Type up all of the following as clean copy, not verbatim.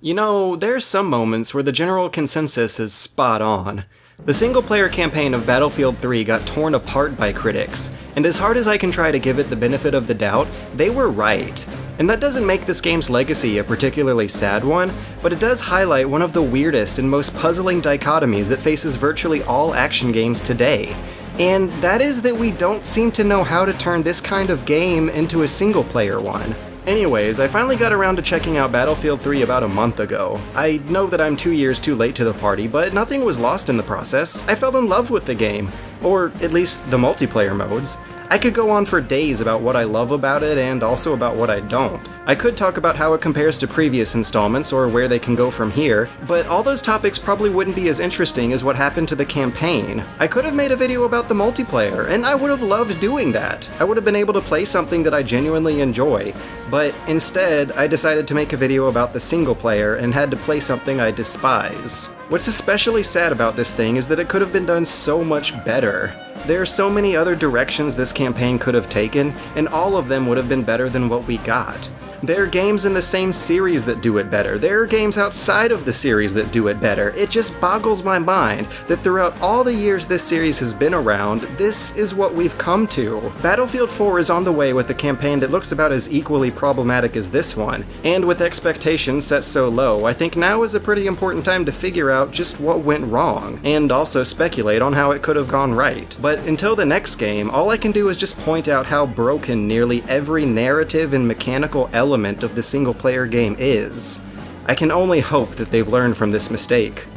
You know, there's some moments where the general consensus is spot on. The single-player campaign of Battlefield 3 got torn apart by critics, and as hard as I can try to give it the benefit of the doubt, they were right. And that doesn't make this game's legacy a particularly sad one, but it does highlight one of the weirdest and most puzzling dichotomies that faces virtually all action games today. And that is that we don't seem to know how to turn this kind of game into a single-player one. Anyways, I finally got around to checking out Battlefield 3 about a month ago. I know that I'm 2 years too late to the party, but nothing was lost in the process. I fell in love with the game, or at least the multiplayer modes. I could go on for days about what I love about it and also about what I don't. I could talk about how it compares to previous installments or where they can go from here, but all those topics probably wouldn't be as interesting as what happened to the campaign. I could have made a video about the multiplayer, and I would have loved doing that. I would have been able to play something that I genuinely enjoy, but instead I decided to make a video about the single player and had to play something I despise. What's especially sad about this thing is that it could have been done so much better. There are so many other directions this campaign could have taken, and all of them would have been better than what we got. There are games in the same series that do it better. There are games outside of the series that do it better. It just boggles my mind that throughout all the years this series has been around, this is what we've come to. Battlefield 4 is on the way with a campaign that looks about as equally problematic as this one, and with expectations set so low, I think now is a pretty important time to figure out just what went wrong, and also speculate on how it could have gone right. But until the next game, all I can do is just point out how broken nearly every narrative and mechanical element of the single-player game is. I can only hope that they've learned from this mistake.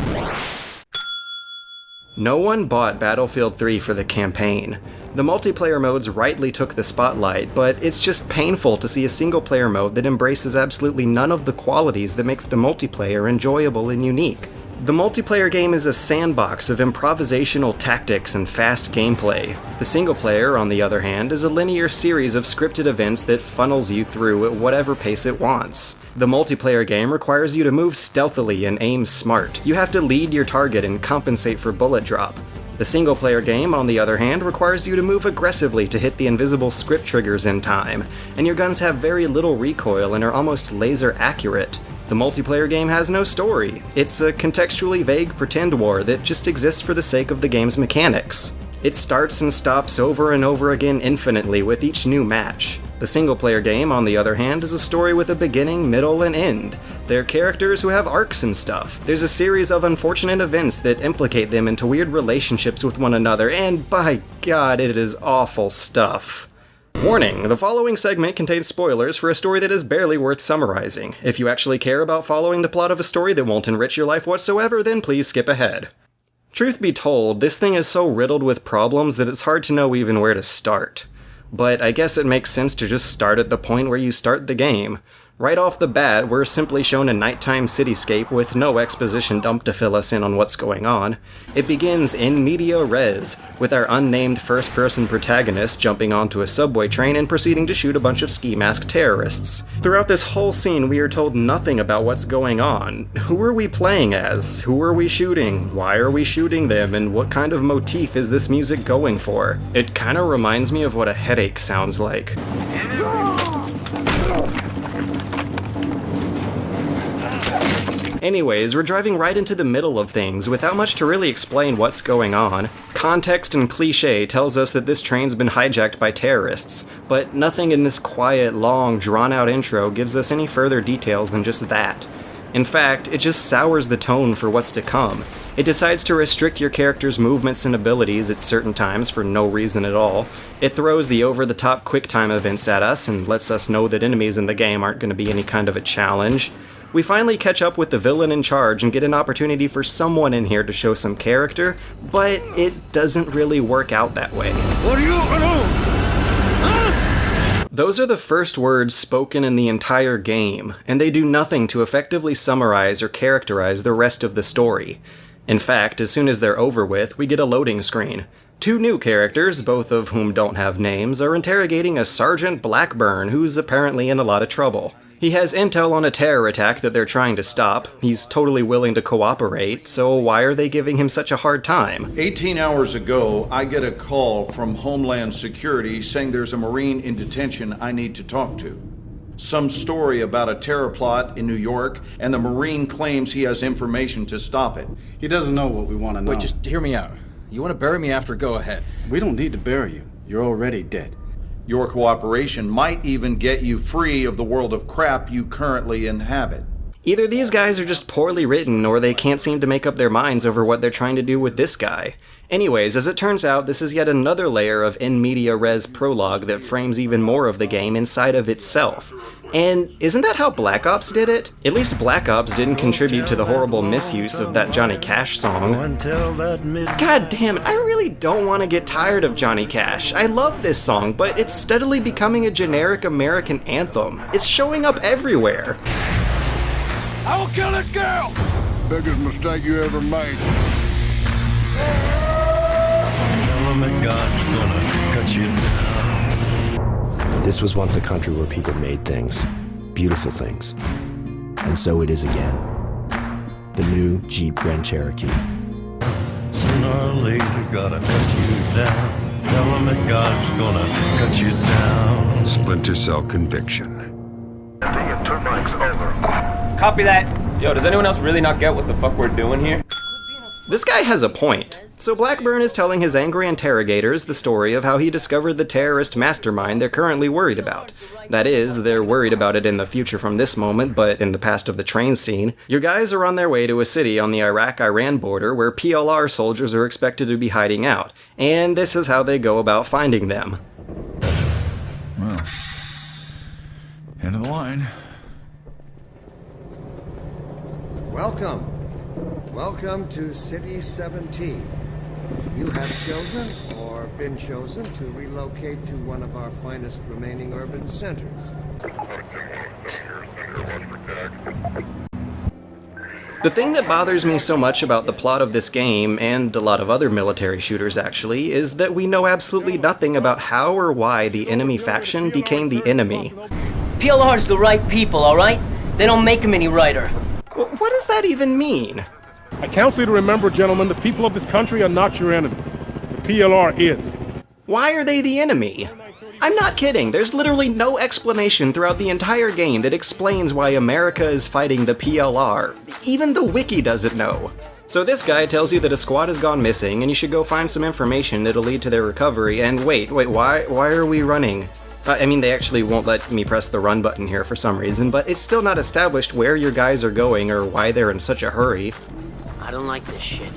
No one bought Battlefield 3 for the campaign. The multiplayer modes rightly took the spotlight, but it's just painful to see a single-player mode that embraces absolutely none of the qualities that makes the multiplayer enjoyable and unique. The multiplayer game is a sandbox of improvisational tactics and fast gameplay. The single player, on the other hand, is a linear series of scripted events that funnels you through at whatever pace it wants. The multiplayer game requires you to move stealthily and aim smart. You have to lead your target and compensate for bullet drop. The single player game, on the other hand, requires you to move aggressively to hit the invisible script triggers in time, and your guns have very little recoil and are almost laser accurate. The multiplayer game has no story. It's a contextually vague pretend war that just exists for the sake of the game's mechanics. It starts and stops over and over again infinitely with each new match. The single-player game, on the other hand, is a story with a beginning, middle, and end. There are characters who have arcs and stuff. There's a series of unfortunate events that implicate them into weird relationships with one another, and by God, it is awful stuff. Warning, the following segment contains spoilers for a story that is barely worth summarizing. If you actually care about following the plot of a story that won't enrich your life whatsoever, then please skip ahead. Truth be told, this thing is so riddled with problems that it's hard to know even where to start. But I guess it makes sense to just start at the point where you start the game. Right off the bat, we're simply shown a nighttime cityscape with no exposition dump to fill us in on what's going on. It begins in media res, with our unnamed first-person protagonist jumping onto a subway train and proceeding to shoot a bunch of ski-masked terrorists. Throughout this whole scene, we are told nothing about what's going on. Who are we playing as? Who are we shooting? Why are we shooting them? And what kind of motif is this music going for? It kinda reminds me of what a headache sounds like. Anyways, we're driving right into the middle of things without much to really explain what's going on. Context and cliché tells us that this train's been hijacked by terrorists, but nothing in this quiet, long, drawn-out intro gives us any further details than just that. In fact, it just sours the tone for what's to come. It decides to restrict your character's movements and abilities at certain times for no reason at all. It throws the over-the-top QuickTime events at us and lets us know that enemies in the game aren't going to be any kind of a challenge. We finally catch up with the villain in charge and get an opportunity for someone in here to show some character, but it doesn't really work out that way. What are you alone? Huh? Those are the first words spoken in the entire game, and they do nothing to effectively summarize or characterize the rest of the story. In fact, as soon as they're over with, we get a loading screen. Two new characters, both of whom don't have names, are interrogating a Sergeant Blackburn who's apparently in a lot of trouble. He has intel on a terror attack that they're trying to stop. He's totally willing to cooperate, so why are they giving him such a hard time? 18 hours ago, I get a call from Homeland Security saying there's a Marine in detention I need to talk to. Some story about a terror plot in New York, and the Marine claims he has information to stop it. He doesn't know what we want to know. Wait, just hear me out. You want to bury me after, go ahead. We don't need to bury you. You're already dead. Your cooperation might even get you free of the world of crap you currently inhabit. Either these guys are just poorly written, or they can't seem to make up their minds over what they're trying to do with this guy. Anyways, as it turns out, this is yet another layer of in media res prologue that frames even more of the game inside of itself. And isn't that how Black Ops did it? At least Black Ops didn't contribute to the horrible misuse of that Johnny Cash song. God damn it, I really don't want to get tired of Johnny Cash. I love this song, but it's steadily becoming a generic American anthem. It's showing up everywhere. I will kill this girl! Biggest mistake you ever made. God's gonna cut you down. This was once a country where people made things, beautiful things. And so it is again. The new Jeep Grand Cherokee. Sooner or later, gotta cut you down. Tell them that God's gonna cut you down. Splinter Cell conviction. Copy that. Yo, does anyone else really not get what the fuck we're doing here? This guy has a point. So Blackburn is telling his angry interrogators the story of how he discovered the terrorist mastermind they're currently worried about. That is, they're worried about it in the future from this moment, but in the past of the train scene. Your guys are on their way to a city on the Iraq-Iran border where PLR soldiers are expected to be hiding out, and this is how they go about finding them. Well, end of the line. Welcome. Welcome to City 17. You have chosen, or been chosen, to relocate to one of our finest remaining urban centers. The thing that bothers me so much about the plot of this game, and a lot of other military shooters actually, is that we know absolutely nothing about how or why the enemy faction became the enemy. PLR's the right people, alright? They don't make them any righter. What does that even mean? I counsel you to remember, gentlemen, the people of this country are not your enemy. The PLR is. Why are they the enemy? I'm not kidding, there's literally no explanation throughout the entire game that explains why America is fighting the PLR. Even the wiki doesn't know. So this guy tells you that a squad has gone missing and you should go find some information that'll lead to their recovery, and wait, why are we running? I mean, they actually won't let me press the run button here for some reason, but it's still not established where your guys are going or why they're in such a hurry. I don't like this shit.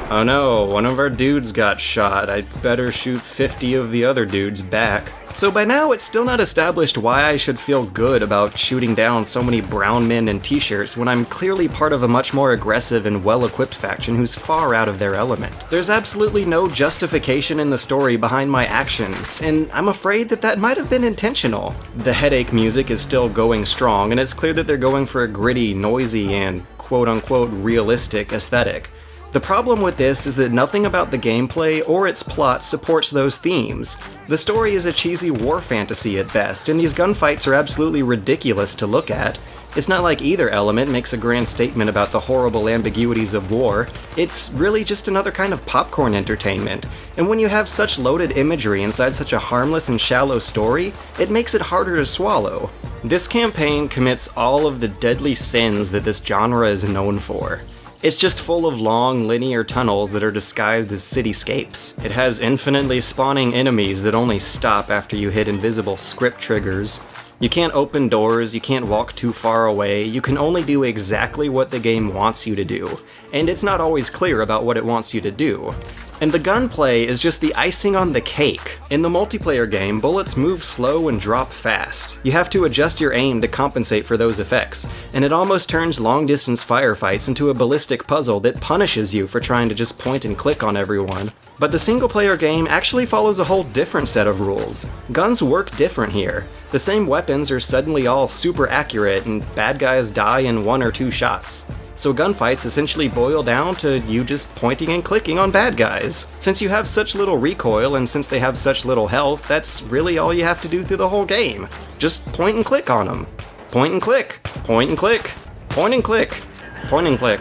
Oh no, one of our dudes got shot. I'd better shoot 50 of the other dudes back. So by now, it's still not established why I should feel good about shooting down so many brown men in t-shirts when I'm clearly part of a much more aggressive and well-equipped faction who's far out of their element. There's absolutely no justification in the story behind my actions, and I'm afraid that that might have been intentional. The headache music is still going strong, and it's clear that they're going for a gritty, noisy, and quote-unquote realistic aesthetic. The problem with this is that nothing about the gameplay or its plot supports those themes. The story is a cheesy war fantasy at best, and these gunfights are absolutely ridiculous to look at. It's not like either element makes a grand statement about the horrible ambiguities of war. It's really just another kind of popcorn entertainment. And when you have such loaded imagery inside such a harmless and shallow story, it makes it harder to swallow. This campaign commits all of the deadly sins that this genre is known for. It's just full of long, linear tunnels that are disguised as cityscapes. It has infinitely spawning enemies that only stop after you hit invisible script triggers. You can't open doors, you can't walk too far away, you can only do exactly what the game wants you to do, and it's not always clear about what it wants you to do. And the gunplay is just the icing on the cake. In the multiplayer game, bullets move slow and drop fast. You have to adjust your aim to compensate for those effects, and it almost turns long-distance firefights into a ballistic puzzle that punishes you for trying to just point and click on everyone. But the single-player game actually follows a whole different set of rules. Guns work different here. The same weapons are suddenly all super accurate, and bad guys die in 1 or 2 shots. So gunfights essentially boil down to you just pointing and clicking on bad guys. Since you have such little recoil and since they have such little health, that's really all you have to do through the whole game. Just point and click on them. Point and click. Point and click. Point and click. Point and click.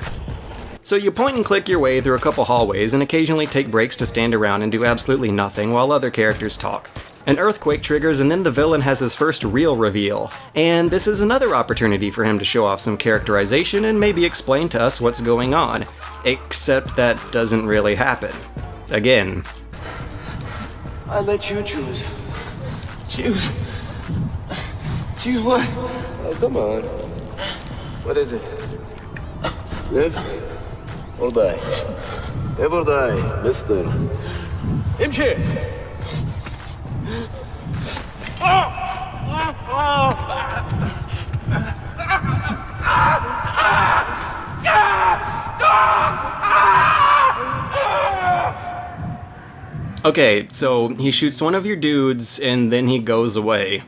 So you point and click your way through a couple hallways and occasionally take breaks to stand around and do absolutely nothing while other characters talk. An earthquake triggers and then the villain has his first real reveal, and this is another opportunity for him to show off some characterization and maybe explain to us what's going on. Except that doesn't really happen. Again. I let you choose. Choose. Choose what? Oh, come on. What is it? Live or die? Live or die, mister. Imshi! Okay, so he shoots one of your dudes and then he goes away.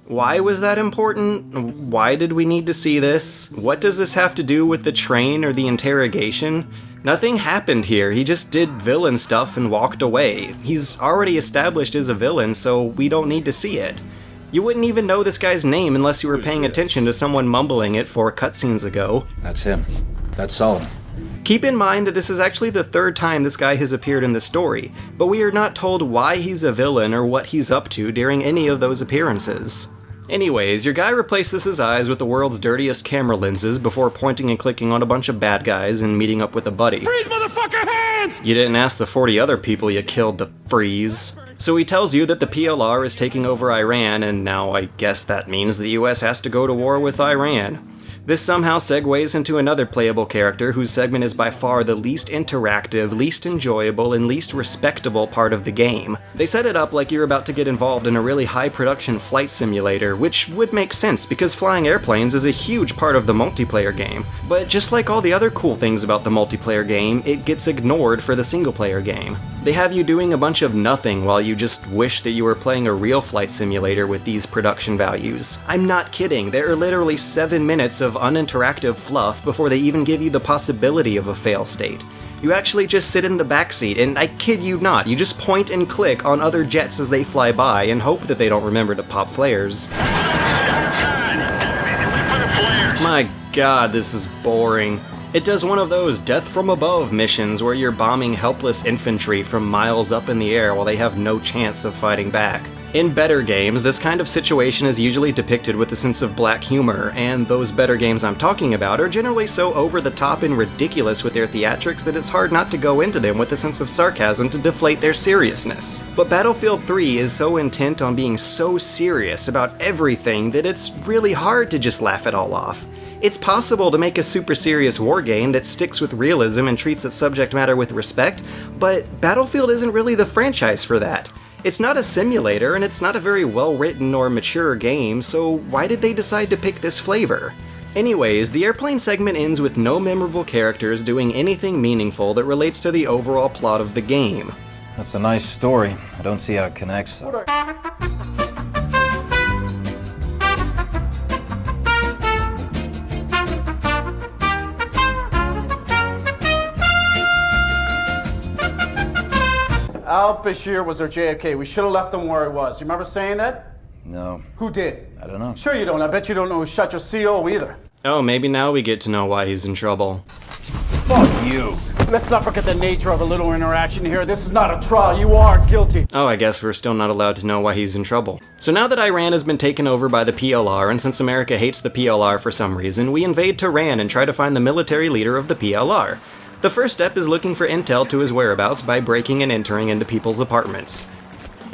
Why was that important? Why did we need to see this? What does this have to do with the train or the interrogation? Nothing happened here, he just did villain stuff and walked away. He's already established as a villain, so we don't need to see it. You wouldn't even know this guy's name unless you were paying attention to someone mumbling it 4 cutscenes ago. That's him. That's Solomon. Keep in mind that this is actually the 3rd time this guy has appeared in the story, but we are not told why he's a villain or what he's up to during any of those appearances. Anyways, your guy replaces his eyes with the world's dirtiest camera lenses before pointing and clicking on a bunch of bad guys and meeting up with a buddy. Freeze, motherfucker, hands! You didn't ask the 40 other people you killed to freeze. So he tells you that the PLR is taking over Iran, and now I guess that means the US has to go to war with Iran. This somehow segues into another playable character whose segment is by far the least interactive, least enjoyable, and least respectable part of the game. They set it up like you're about to get involved in a really high-production flight simulator, which would make sense because flying airplanes is a huge part of the multiplayer game. But just like all the other cool things about the multiplayer game, it gets ignored for the single-player game. They have you doing a bunch of nothing while you just wish that you were playing a real flight simulator with these production values. I'm not kidding, there are literally 7 minutes of uninteractive fluff before they even give you the possibility of a fail state. You actually just sit in the backseat, and I kid you not, you just point and click on other jets as they fly by and hope that they don't remember to pop flares. My god, this is boring. It does one of those death from above missions where you're bombing helpless infantry from miles up in the air while they have no chance of fighting back. In better games, this kind of situation is usually depicted with a sense of black humor, and those better games I'm talking about are generally so over the top and ridiculous with their theatrics that it's hard not to go into them with a sense of sarcasm to deflate their seriousness. But Battlefield 3 is so intent on being so serious about everything that it's really hard to just laugh it all off. It's possible to make a super serious war game that sticks with realism and treats its subject matter with respect, but Battlefield isn't really the franchise for that. It's not a simulator, and it's not a very well-written or mature game, so why did they decide to pick this flavor? Anyways, the airplane segment ends with no memorable characters doing anything meaningful that relates to the overall plot of the game. That's a nice story. I don't see how it connects. Al-Bashir was our JFK. We should have left him where he was. You remember saying that? No. Who did? I don't know. Sure you don't. I bet you don't know who shot your CO either. Oh, maybe now we get to know why he's in trouble. Fuck you. Let's not forget the nature of a little interaction here. This is not a trial. You are guilty. Oh, I guess we're still not allowed to know why he's in trouble. So now that Iran has been taken over by the PLR, and since America hates the PLR for some reason, we invade Tehran and try to find the military leader of the PLR. The first step is looking for intel to his whereabouts by breaking and entering into people's apartments.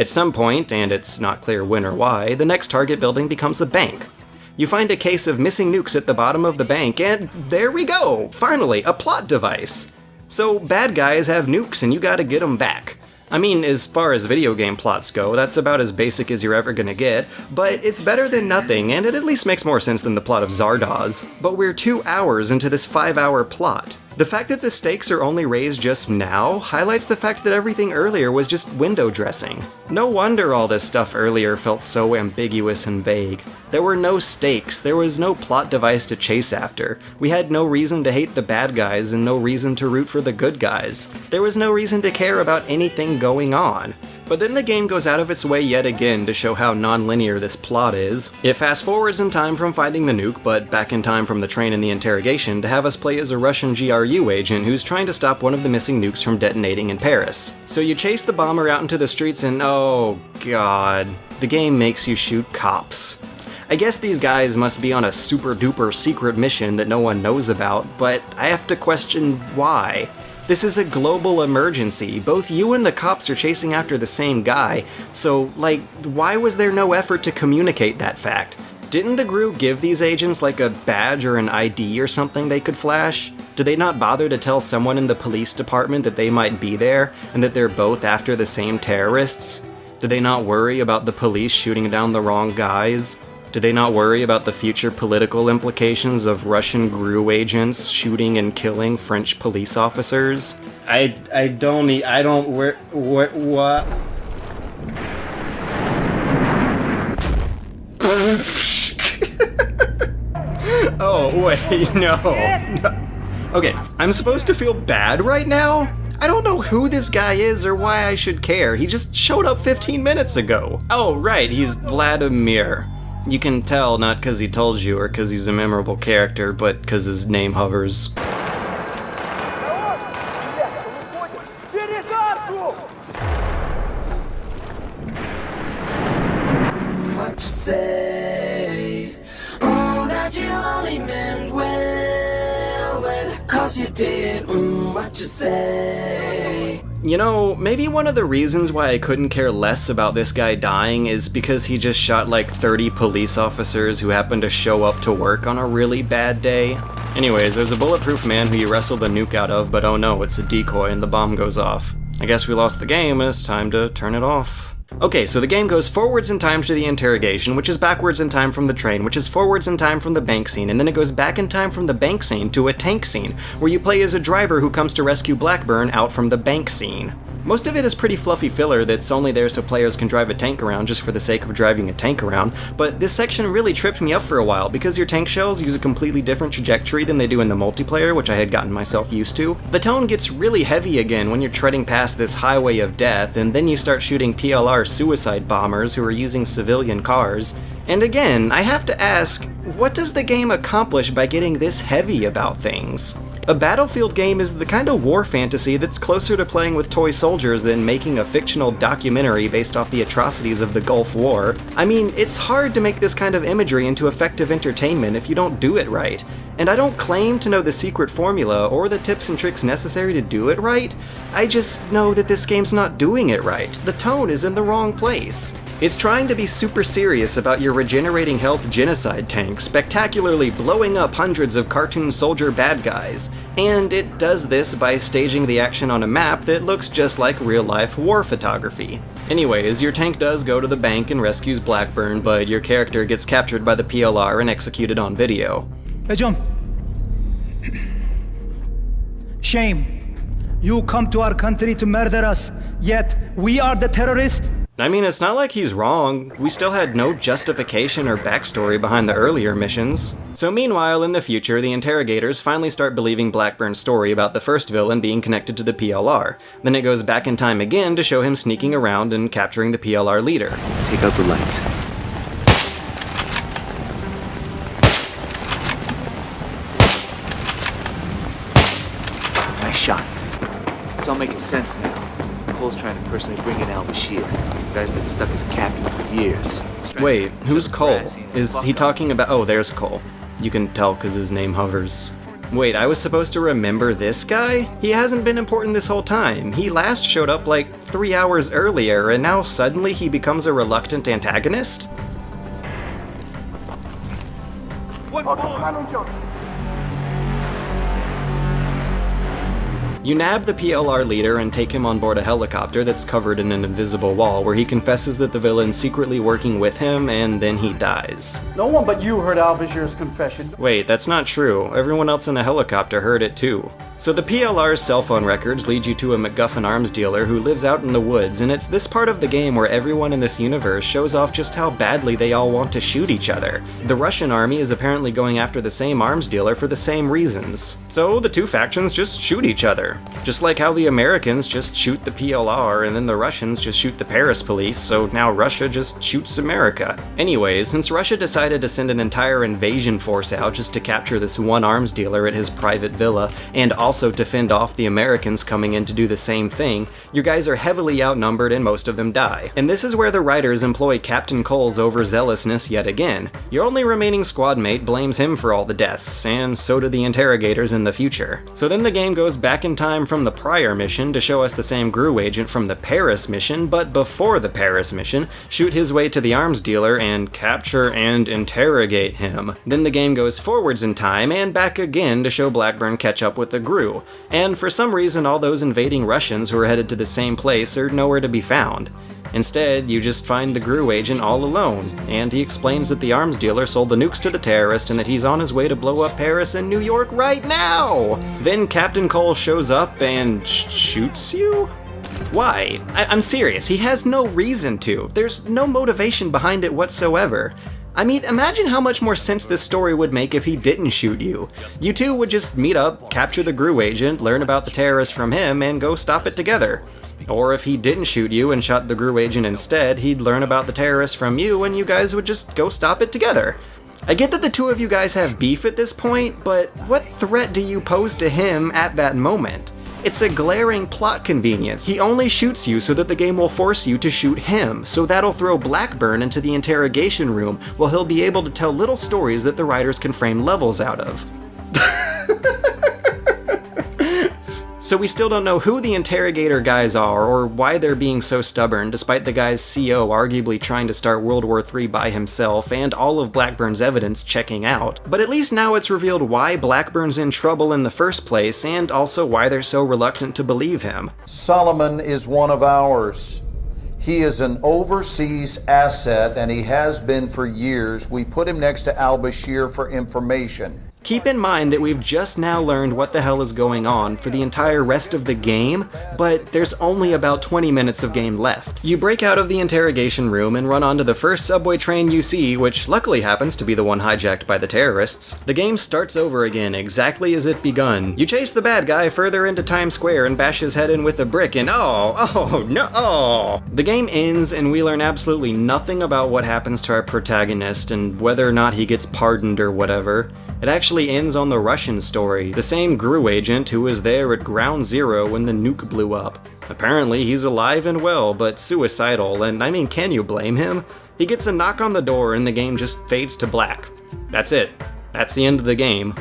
At some point, and it's not clear when or why, the next target building becomes a bank. You find a case of missing nukes at the bottom of the bank, and there we go! Finally, a plot device! So bad guys have nukes and you gotta get them back. I mean, as far as video game plots go, that's about as basic as you're ever gonna get, but it's better than nothing, and it at least makes more sense than the plot of Zardoz. But we're 2 hours into this 5-hour plot. The fact that the stakes are only raised just now highlights the fact that everything earlier was just window dressing. No wonder all this stuff earlier felt so ambiguous and vague. There were no stakes, there was no plot device to chase after, we had no reason to hate the bad guys and no reason to root for the good guys. There was no reason to care about anything going on. But then the game goes out of its way yet again to show how non-linear this plot is. It fast forwards in time from finding the nuke, but back in time from the train and the interrogation to have us play as a Russian GRU agent who's trying to stop one of the missing nukes from detonating in Paris. So you chase the bomber out into the streets and oh god, the game makes you shoot cops. I guess these guys must be on a super duper secret mission that no one knows about, but I have to question why. This is a global emergency. Both you and the cops are chasing after the same guy, so, like, why was there no effort to communicate that fact? Didn't the GRU give these agents, like, a badge or an ID or something they could flash? Did they not bother to tell someone in the police department that they might be there, and that they're both after the same terrorists? Did they not worry about the police shooting down the wrong guys? Did they not worry about the future political implications of Russian GRU agents shooting and killing French police officers? What? Oh, wait, no. Okay, I'm supposed to feel bad right now? I don't know who this guy is or why I should care. He just showed up 15 minutes ago. Oh, right, he's Vladimir. You can tell not because he told you or because he's a memorable character, but because his name hovers. What you say? Oh, that you only meant well, 'cause you did. What you say? You know, maybe one of the reasons why I couldn't care less about this guy dying is because he just shot like 30 police officers who happened to show up to work on a really bad day. Anyways, there's a bulletproof man who you wrestle the nuke out of, but oh no, it's a decoy and the bomb goes off. I guess we lost the game and it's time to turn it off. Okay, so the game goes forwards in time to the interrogation, which is backwards in time from the train, which is forwards in time from the bank scene, and then it goes back in time from the bank scene to a tank scene, where you play as a driver who comes to rescue Blackburn out from the bank scene. Most of it is pretty fluffy filler that's only there so players can drive a tank around just for the sake of driving a tank around, but this section really tripped me up for a while because your tank shells use a completely different trajectory than they do in the multiplayer, which I had gotten myself used to. The tone gets really heavy again when you're treading past this highway of death, and then you start shooting PLR suicide bombers who are using civilian cars. And again, I have to ask, what does the game accomplish by getting this heavy about things? A Battlefield game is the kind of war fantasy that's closer to playing with toy soldiers than making a fictional documentary based off the atrocities of the Gulf War. I mean, it's hard to make this kind of imagery into effective entertainment if you don't do it right. And I don't claim to know the secret formula or the tips and tricks necessary to do it right. I just know that this game's not doing it right. The tone is in the wrong place. It's trying to be super serious about your regenerating health genocide tank, spectacularly blowing up hundreds of cartoon soldier bad guys, and it does this by staging the action on a map that looks just like real-life war photography. Anyways, your tank does go to the bank and rescues Blackburn, but your character gets captured by the PLR and executed on video. Hey, John. Shame. You come to our country to murder us, yet we are the terrorists? I mean, it's not like he's wrong. We still had no justification or backstory behind the earlier missions. So meanwhile, in the future, the interrogators finally start believing Blackburn's story about the first villain being connected to the PLR. Then it goes back in time again to show him sneaking around and capturing the PLR leader. Take out the lights. Nice shot. It's all making sense now. Cole's trying to personally bring in al-Bashir. The guy's been stuck as a captain for years. Wait, who's Cole? Is he talking about— oh, there's Cole. You can tell because his name hovers. Wait, I was supposed to remember this guy? He hasn't been important this whole time. He last showed up like 3 hours earlier, and now suddenly he becomes a reluctant antagonist? You nab the PLR leader and take him on board a helicopter that's covered in an invisible wall, where he confesses that the villain's secretly working with him, and then he dies. No one but you heard al-Bashir's confession. Wait, that's not true. Everyone else in the helicopter heard it too. So the PLR's cell phone records lead you to a MacGuffin arms dealer who lives out in the woods, and it's this part of the game where everyone in this universe shows off just how badly they all want to shoot each other. The Russian army is apparently going after the same arms dealer for the same reasons. So the two factions just shoot each other. Just like how the Americans just shoot the PLR and then the Russians just shoot the Paris police, so now Russia just shoots America. Anyways, since Russia decided to send an entire invasion force out just to capture this one arms dealer at his private villa, and also to fend off the Americans coming in to do the same thing, your guys are heavily outnumbered and most of them die. And this is where the writers employ Captain Cole's overzealousness yet again. Your only remaining squad mate blames him for all the deaths, and so do the interrogators in the future. So then the game goes back in time from the prior mission to show us the same GRU agent from the Paris mission, but before the Paris mission, shoot his way to the arms dealer and capture and interrogate him. Then the game goes forwards in time and back again to show Blackburn catch up with the GRU, and for some reason all those invading Russians who are headed to the same place are nowhere to be found. Instead, you just find the GRU agent all alone, and he explains that the arms dealer sold the nukes to the terrorist and that he's on his way to blow up Paris and New York right now! Then Captain Cole shows up and shoots you? Why? I'm serious, he has no reason to. There's no motivation behind it whatsoever. I mean, imagine how much more sense this story would make if he didn't shoot you. You two would just meet up, capture the GRU agent, learn about the terrorist from him, and go stop it together. Or if he didn't shoot you and shot the GRU agent instead, he'd learn about the terrorist from you and you guys would just go stop it together. I get that the two of you guys have beef at this point, but what threat do you pose to him at that moment? It's a glaring plot convenience. He only shoots you so that the game will force you to shoot him, so that'll throw Blackburn into the interrogation room while he'll be able to tell little stories that the writers can frame levels out of. So we still don't know who the interrogator guys are or why they're being so stubborn, despite the guy's CO arguably trying to start World War III by himself and all of Blackburn's evidence checking out. But at least now it's revealed why Blackburn's in trouble in the first place and also why they're so reluctant to believe him. Solomon is one of ours. He is an overseas asset and he has been for years. We put him next to al-Bashir for information. Keep in mind that we've just now learned what the hell is going on for the entire rest of the game, but there's only about 20 minutes of game left. You break out of the interrogation room and run onto the first subway train you see, which luckily happens to be the one hijacked by the terrorists. The game starts over again, exactly as it begun. You chase the bad guy further into Times Square and bash his head in with a brick and oh no! The game ends and we learn absolutely nothing about what happens to our protagonist and whether or not he gets pardoned or whatever. It actually ends on the Russian story, the same GRU agent who was there at Ground Zero when the nuke blew up. Apparently he's alive and well, but suicidal, and I mean, can you blame him? He gets a knock on the door and the game just fades to black. That's it. That's the end of the game.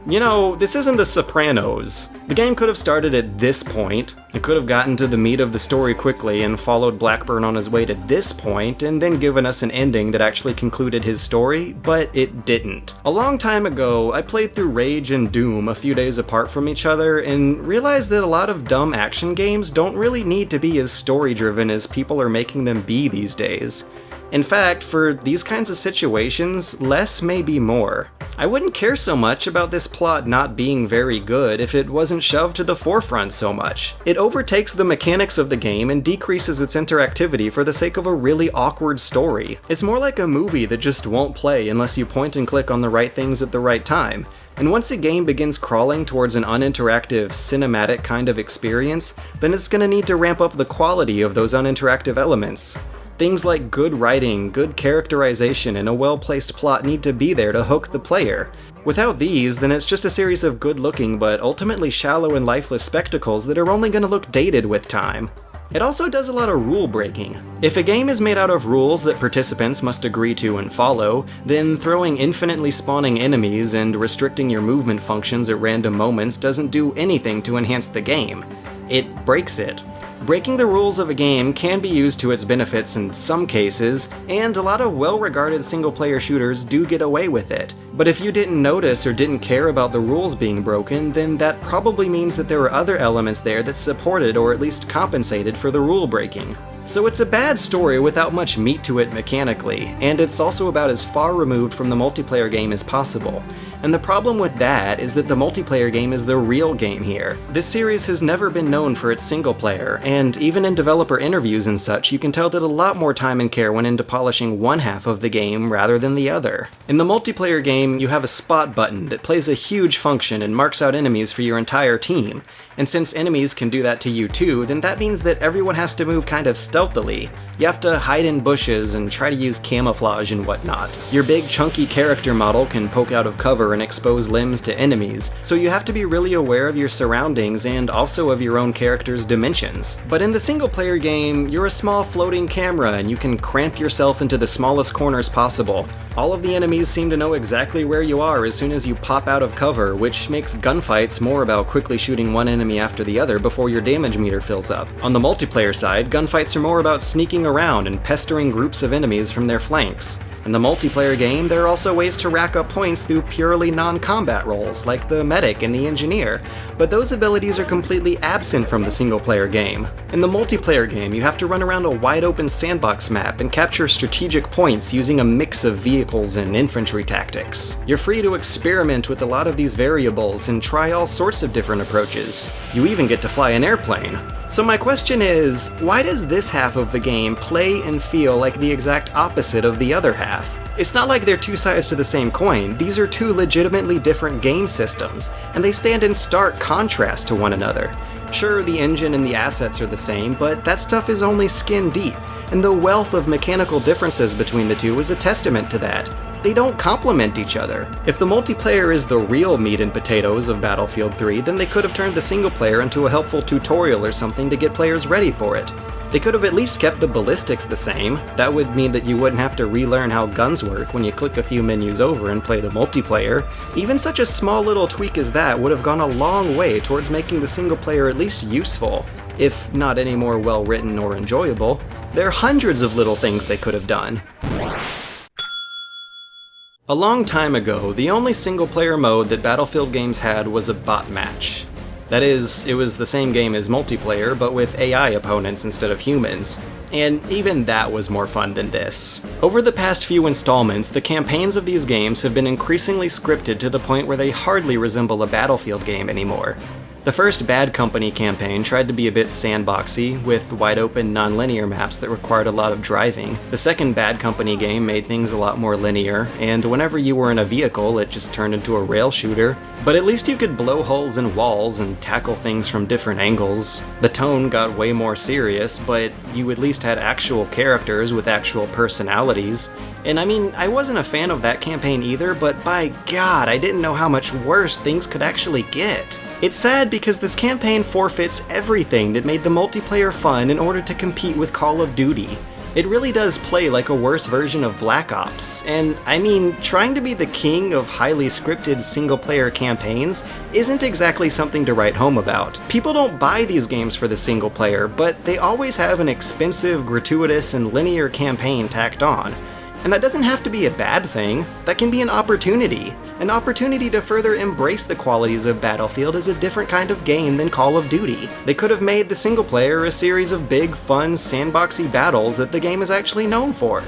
You know, this isn't The Sopranos. The game could have started at this point, it could have gotten to the meat of the story quickly and followed Blackburn on his way to this point and then given us an ending that actually concluded his story, but it didn't. A long time ago, I played through Rage and Doom a few days apart from each other and realized that a lot of dumb action games don't really need to be as story-driven as people are making them be these days. In fact, for these kinds of situations, less may be more. I wouldn't care so much about this plot not being very good if it wasn't shoved to the forefront so much. It overtakes the mechanics of the game and decreases its interactivity for the sake of a really awkward story. It's more like a movie that just won't play unless you point and click on the right things at the right time. And once a game begins crawling towards an uninteractive, cinematic kind of experience, then it's gonna need to ramp up the quality of those uninteractive elements. Things like good writing, good characterization, and a well-placed plot need to be there to hook the player. Without these, then it's just a series of good-looking but ultimately shallow and lifeless spectacles that are only going to look dated with time. It also does a lot of rule breaking. If a game is made out of rules that participants must agree to and follow, then throwing infinitely spawning enemies and restricting your movement functions at random moments doesn't do anything to enhance the game. It breaks it. Breaking the rules of a game can be used to its benefits in some cases, and a lot of well-regarded single-player shooters do get away with it. But if you didn't notice or didn't care about the rules being broken, then that probably means that there were other elements there that supported or at least compensated for the rule breaking. So it's a bad story without much meat to it mechanically, and it's also about as far removed from the multiplayer game as possible. And the problem with that is that the multiplayer game is the real game here. This series has never been known for its single player, and even in developer interviews and such, you can tell that a lot more time and care went into polishing one half of the game rather than the other. In the multiplayer game, you have a spot button that plays a huge function and marks out enemies for your entire team. And since enemies can do that to you too, then that means that everyone has to move kind of stealthily. You have to hide in bushes and try to use camouflage and whatnot. Your big chunky character model can poke out of cover and expose limbs to enemies, so you have to be really aware of your surroundings and also of your own character's dimensions. But in the single player game, you're a small floating camera and you can cramp yourself into the smallest corners possible. All of the enemies seem to know exactly where you are as soon as you pop out of cover, which makes gunfights more about quickly shooting one enemy after the other before your damage meter fills up. On the multiplayer side, gunfights are more about sneaking around and pestering groups of enemies from their flanks. In the multiplayer game, there are also ways to rack up points through purely non-combat roles, like the medic and the engineer, but those abilities are completely absent from the single-player game. In the multiplayer game, you have to run around a wide-open sandbox map and capture strategic points using a mix of vehicles and infantry tactics. You're free to experiment with a lot of these variables and try all sorts of different approaches. You even get to fly an airplane. So my question is, why does this half of the game play and feel like the exact opposite of the other half? It's not like they're two sides to the same coin. These are two legitimately different game systems, and they stand in stark contrast to one another. Sure, the engine and the assets are the same, but that stuff is only skin deep, and the wealth of mechanical differences between the two is a testament to that. They don't complement each other. If the multiplayer is the real meat and potatoes of Battlefield 3, then they could have turned the single player into a helpful tutorial or something to get players ready for it. They could have at least kept the ballistics the same. That would mean that you wouldn't have to relearn how guns work when you click a few menus over and play the multiplayer. Even such a small little tweak as that would have gone a long way towards making the single player at least useful, if not any more well written or enjoyable. There are hundreds of little things they could have done. A long time ago, the only single-player mode that Battlefield games had was a bot match. That is, it was the same game as multiplayer, but with AI opponents instead of humans. And even that was more fun than this. Over the past few installments, the campaigns of these games have been increasingly scripted to the point where they hardly resemble a Battlefield game anymore. The first Bad Company campaign tried to be a bit sandboxy, with wide-open non-linear maps that required a lot of driving. The second Bad Company game made things a lot more linear, and whenever you were in a vehicle, it just turned into a rail shooter. But at least you could blow holes in walls and tackle things from different angles. The tone got way more serious, but you at least had actual characters with actual personalities. And I mean, I wasn't a fan of that campaign either, but by God, I didn't know how much worse things could actually get. It's sad because this campaign forfeits everything that made the multiplayer fun in order to compete with Call of Duty. It really does play like a worse version of Black Ops, and I mean, trying to be the king of highly scripted single-player campaigns isn't exactly something to write home about. People don't buy these games for the single player, but they always have an expensive, gratuitous, and linear campaign tacked on. And that doesn't have to be a bad thing. That can be an opportunity to further embrace the qualities of Battlefield as a different kind of game than Call of Duty. They could have made the single player a series of big, fun, sandboxy battles that the game is actually known for.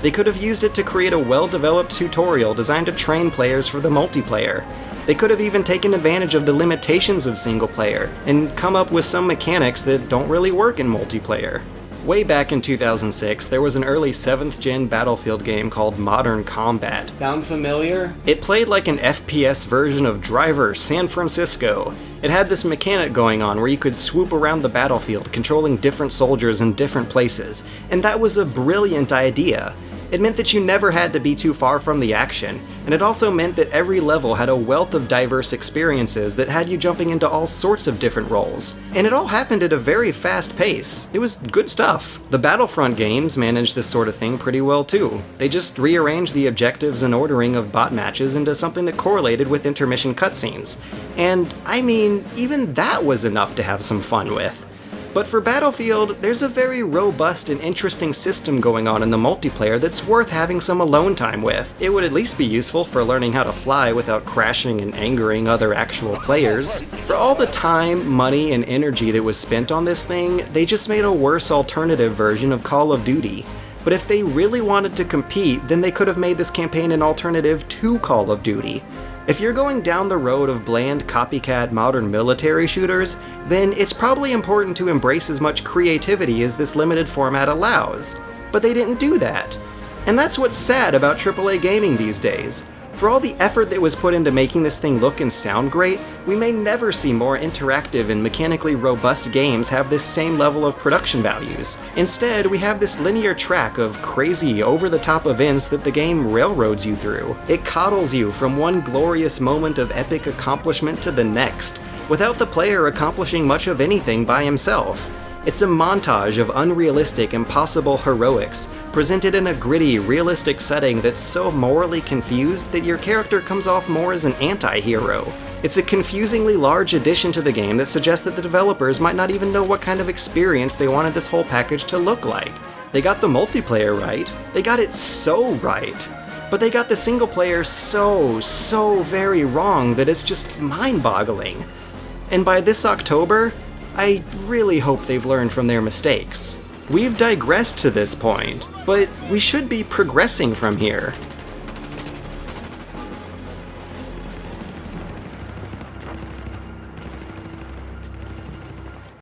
They could have used it to create a well-developed tutorial designed to train players for the multiplayer. They could have even taken advantage of the limitations of single player and come up with some mechanics that don't really work in multiplayer. Way back in 2006, there was an early 7th gen Battlefield game called Modern Combat. Sound familiar? It played like an FPS version of Driver San Francisco. It had this mechanic going on where you could swoop around the battlefield, controlling different soldiers in different places, and that was a brilliant idea. It meant that you never had to be too far from the action, and it also meant that every level had a wealth of diverse experiences that had you jumping into all sorts of different roles. And it all happened at a very fast pace. It was good stuff. The Battlefront games managed this sort of thing pretty well too. They just rearranged the objectives and ordering of bot matches into something that correlated with intermission cutscenes. And, I mean, even that was enough to have some fun with. But for Battlefield, there's a very robust and interesting system going on in the multiplayer that's worth having some alone time with. It would at least be useful for learning how to fly without crashing and angering other actual players. For all the time, money, and energy that was spent on this thing, they just made a worse alternative version of Call of Duty. But if they really wanted to compete, then they could have made this campaign an alternative to Call of Duty. If you're going down the road of bland copycat modern military shooters, then it's probably important to embrace as much creativity as this limited format allows. But they didn't do that. And that's what's sad about AAA gaming these days. For all the effort that was put into making this thing look and sound great, we may never see more interactive and mechanically robust games have this same level of production values. Instead, we have this linear track of crazy, over-the-top events that the game railroads you through. It coddles you from one glorious moment of epic accomplishment to the next, without the player accomplishing much of anything by himself. It's a montage of unrealistic, impossible heroics, presented in a gritty, realistic setting that's so morally confused that your character comes off more as an anti-hero. It's a confusingly large addition to the game that suggests that the developers might not even know what kind of experience they wanted this whole package to look like. They got the multiplayer right, they got it so right, but they got the single player so very wrong that it's just mind-boggling. And by this October, I really hope they've learned from their mistakes. We've digressed to this point, but we should be progressing from here.